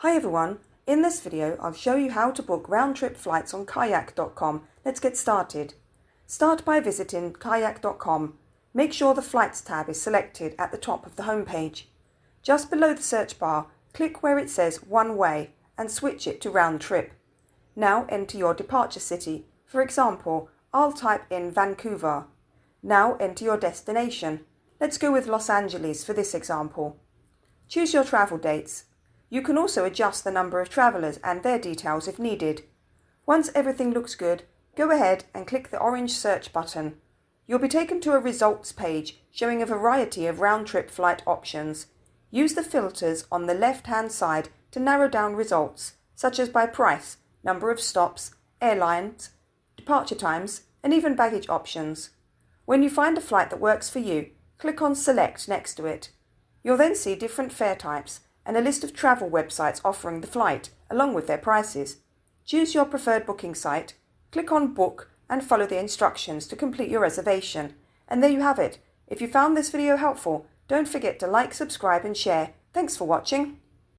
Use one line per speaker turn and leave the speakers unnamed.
Hi everyone, in this video I'll show you how to book round-trip flights on kayak.com. Let's get started. Start by visiting kayak.com. Make sure the Flights tab is selected at the top of the home page. Just below the search bar, click where it says One Way and switch it to Round Trip. Now enter your departure city. For example, I'll type in Vancouver. Now enter your destination. Let's go with Los Angeles for this example. Choose your travel dates. You can also adjust the number of travellers and their details if needed. Once everything looks good, go ahead and click the orange search button. You'll be taken to a results page showing a variety of round-trip flight options. Use the filters on the left-hand side to narrow down results, such as by price, number of stops, airlines, departure times, and even baggage options. When you find a flight that works for you, click on Select next to it. You'll then see different fare types and a list of travel websites offering the flight, along with their prices. Choose your preferred booking site, click on Book and follow the instructions to complete your reservation. And there you have it. If you found this video helpful, don't forget to like, subscribe and share. Thanks for watching.